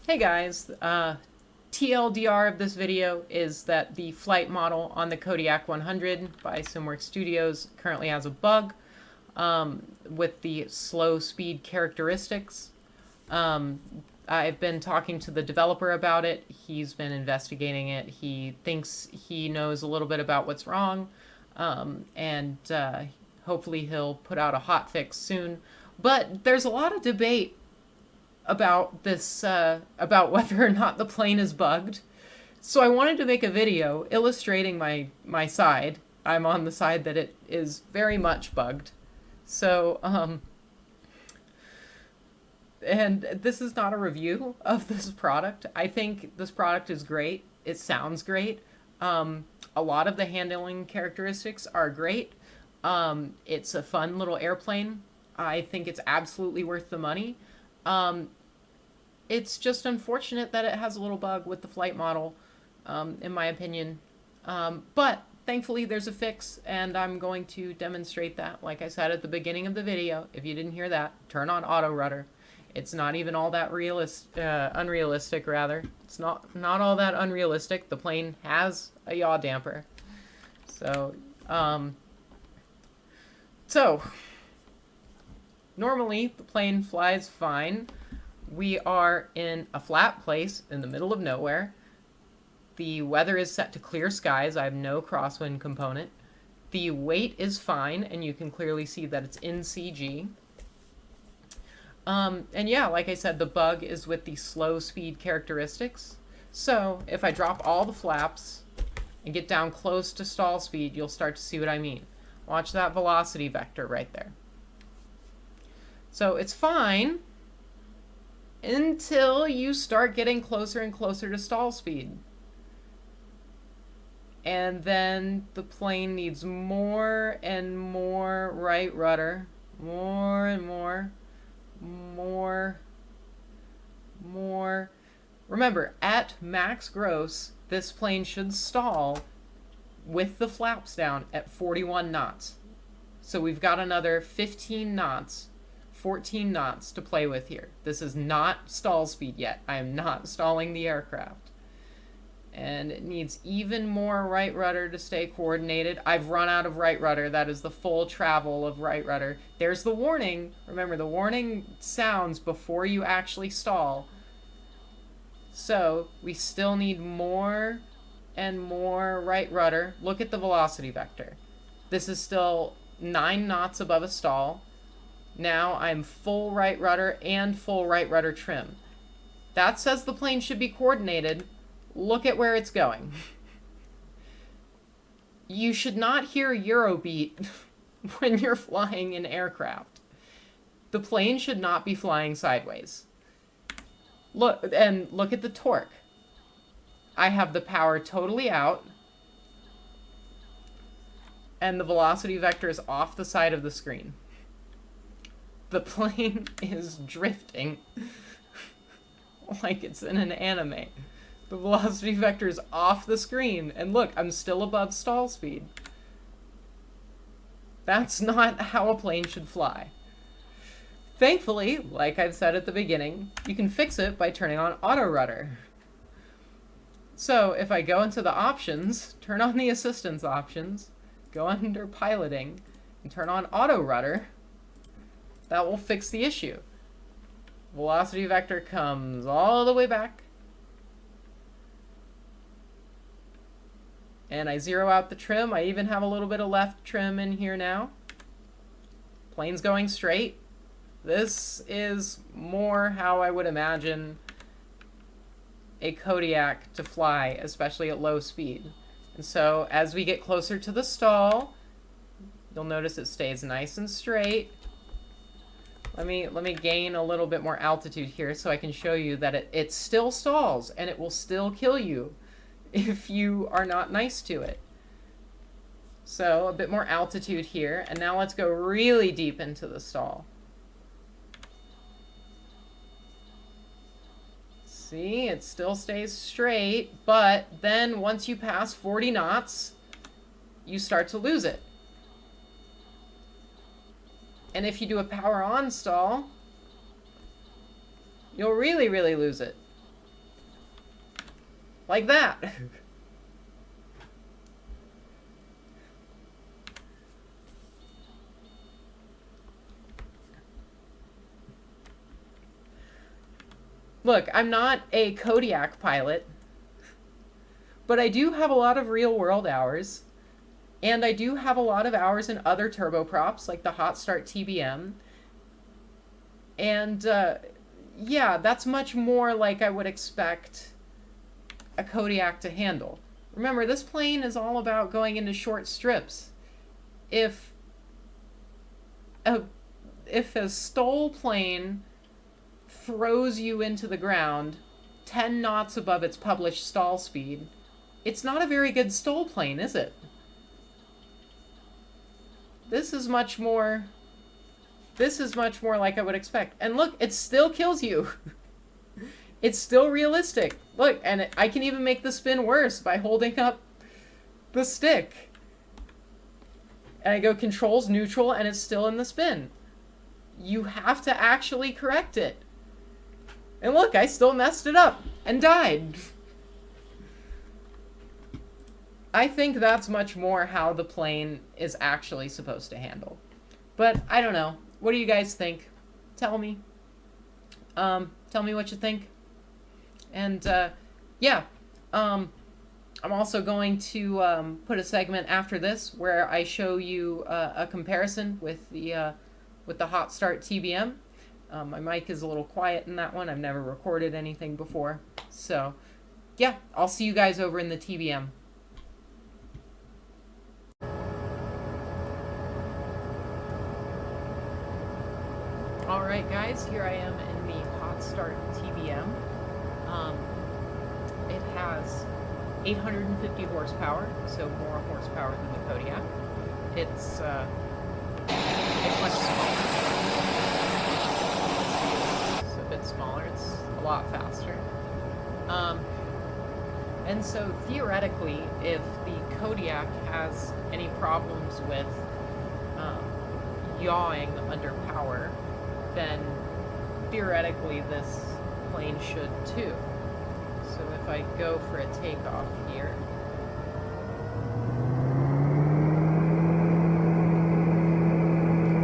Hey guys, TLDR of this video is that the flight model on the Kodiak 100 by Simworks Studios currently has a bug with the slow speed characteristics. I've been talking to the developer about it. He's been investigating it. He thinks he knows a little bit about what's wrong, and hopefully he'll put out a hot fix soon. But there's a lot of debate about this, about whether or not the plane is bugged. So I wanted to make a video illustrating my side. I'm on the side that it is very much bugged. So, and this is not a review of this product. I think this product is great. It sounds great. A lot of the handling characteristics are great. It's a fun little airplane. I think it's absolutely worth the money. It's just unfortunate that it has a little bug with the flight model, in my opinion. But thankfully there's a fix, and I'm going to demonstrate that. Like I said at the beginning of the video, if you didn't hear that, turn on auto rudder. It's not even all that unrealistic, rather. It's not all that unrealistic. The plane has a yaw damper. So, normally the plane flies fine. We are in a flat place in the middle of nowhere. The weather is set to clear skies. I have no crosswind component. The weight is fine, and you can clearly see that it's in CG. And yeah, like I said, the bug is with the slow speed characteristics. So if I drop all the flaps and get down close to stall speed, you'll start to see what I mean. Watch that velocity vector right there. So it's fine until you start getting closer and closer to stall speed. And then the plane needs more and more right rudder. More and more. More. Remember, at max gross, this plane should stall with the flaps down at 41 knots. So we've got another 15 knots, 14 knots to play with here. This is not stall speed yet. I am not stalling the aircraft. And it needs even more right rudder to stay coordinated. I've run out of right rudder. That is the full travel of right rudder. There's the warning. Remember, the warning sounds before you actually stall. So we still need more and more right rudder. Look at the velocity vector. This is still 9 knots above a stall. Now I'm full right rudder and full right rudder trim. That says the plane should be coordinated. Look at where it's going. You should not hear Eurobeat when you're flying an aircraft. The plane should not be flying sideways. Look at the torque. I have the power totally out, and the velocity vector is off the side of the screen. The plane is drifting like it's in an anime. The velocity vector is off the screen, and look, I'm still above stall speed. That's not how a plane should fly. Thankfully, like I've said at the beginning, you can fix it by turning on auto rudder. So if I go into the options, turn on the assistance options, go under piloting, and turn on auto rudder, that will fix the issue. Velocity vector comes all the way back, and I zero out the trim. I even have a little bit of left trim in here now. Plane's going straight. This is more how I would imagine a Kodiak to fly, especially at low speed. And so as we get closer to the stall, you'll notice it stays nice and straight. Let me gain a little bit more altitude here so I can show you that it still stalls, and it will still kill you if you are not nice to it. So a bit more altitude here, and now let's go really deep into the stall. See, it still stays straight, but then once you pass 40 knots, you start to lose it. And if you do a power on stall, you'll really, really lose it. Like that. Look, I'm not a Kodiak pilot, but I do have a lot of real world hours, and I do have a lot of hours in other turboprops, like the Hot Start TBM. And yeah, that's much more like I would expect a Kodiak to handle. Remember, this plane is all about going into short strips. If a STOL plane throws you into the ground 10 knots above its published stall speed, it's not a very good STOL plane, is it? This is much more like I would expect. And look, it still kills you. It's still realistic. Look, and I can even make the spin worse by holding up the stick. And I go controls, neutral, and it's still in the spin. You have to actually correct it. And look, I still messed it up and died. I think that's much more how the plane is actually supposed to handle. But I don't know. What do you guys think? Tell me. Tell me what you think. And yeah, I'm also going to put a segment after this where I show you a comparison with the Hot Start TBM. My mic is a little quiet in that one. I've never recorded anything before. So yeah, I'll see you guys over in the TBM. Alright guys, here I am in the Hot Start TBM. It has 850 horsepower, so more horsepower than the Kodiak. It's much smaller. It's a bit smaller, it's a lot faster. And so theoretically, if the Kodiak has any problems with yawing under power, then theoretically this plane should too. So if I go for a takeoff here,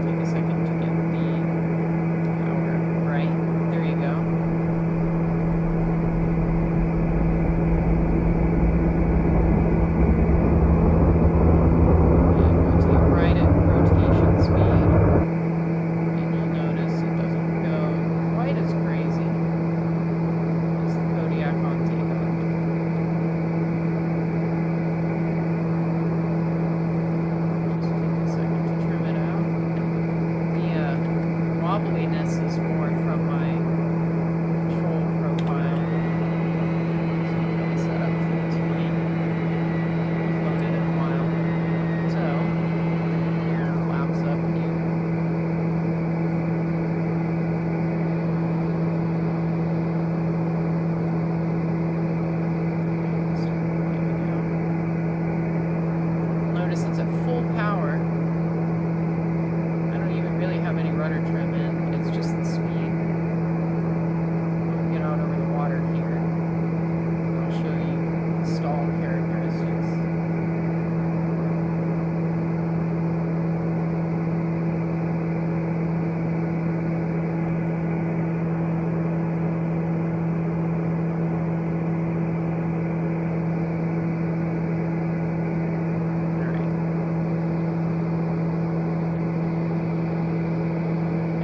take a second to get the power right. There you go. And rotate right at rotation speed.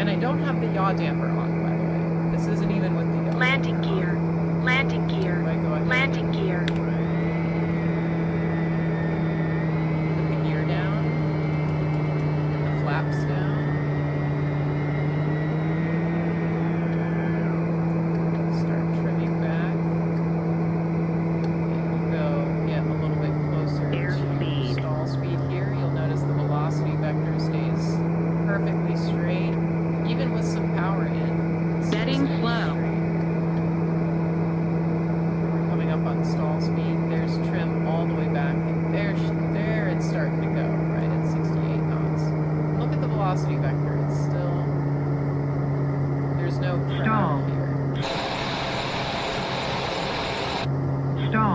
I don't have the yaw damper on, by the way. This isn't even with the yaw landing gear, landing gear, landing gear. Put the gear down, and the flaps down. Start trimming back. And we'll go get a little bit closer to stall speed here. You'll notice the velocity vector stays perfectly straight. Even with some power in. Setting slow. We're coming up on stall speed. There's trim all the way back. And there it's starting to go, right at 68 knots. Look at the velocity vector. It's still... There's no crowd here. Stall.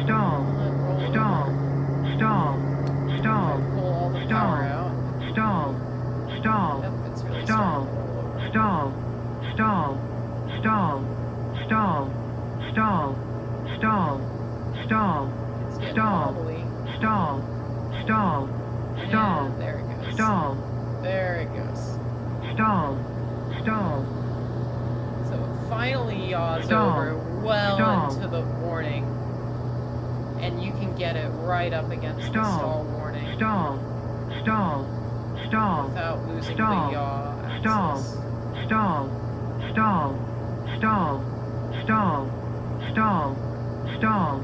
Stall. Stall. Stall. Stall. Pull all the power out. Stall. Stall. Yep, it's really Stall. starting to roll over. Stall. Stall. Stall. Stall. Stall. Stall. Stall. It's getting Stall. wobbly. Stall. Stall. Stall. And there it goes. Stall. There it goes. Stall. Stall. So it finally yaws Stall. over well Stall. into the warning. And you can get it right up against the Stall. stall warning Stall. Stall. Stall. without losing Stall. the yaw Stall. axis. Stall. Stall. Stall. Stall. Stall. Stall.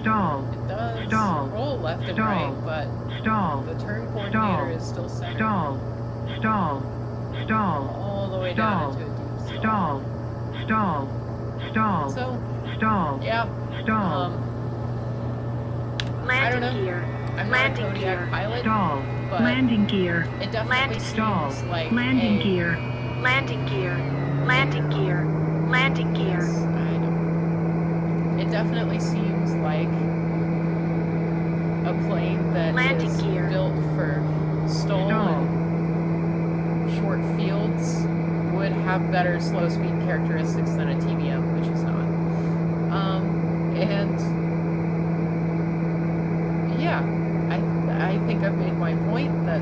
Stall. It does Stall. roll left and Stall. right, but Stall. the turn Stall. coordinator is still centered Stall. Stall. Stall. all the way Stall. down into a deep stall. Stall. Stall. Stall. So, Stall. yeah. Stall. I don't Landing know. gear. I'm not a Landing Kodiak gear. pilot, Stall. but Landing gear. it definitely Landing. Stall. seems like Landing a... gear. Landing gear. Landing gear. Landing gear. Yes, I know. It definitely seems like a plane that Landing is gear. built for Stall. and short fields would have better slow speed characteristics than a TBM, which is not. And yeah, I think I've made my point that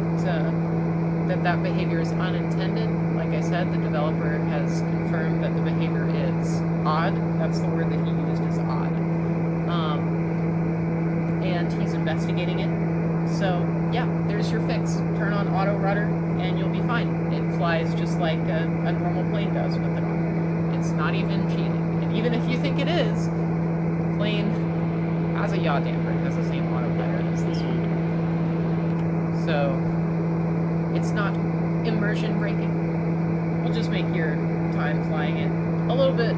that behavior is unintended. Like I said, the developer has confirmed that the behavior is odd. That's the word that he used, is odd. And he's investigating it. So yeah, there's your fix. Turn on auto rudder and you'll be fine. It flies just like a normal plane does with it on. It's not even cheating. And even if you think it is, the plane has a yaw damper. It has the same autopilot as this one. So it's not immersion breaking. It'll just make your time flying it a little bit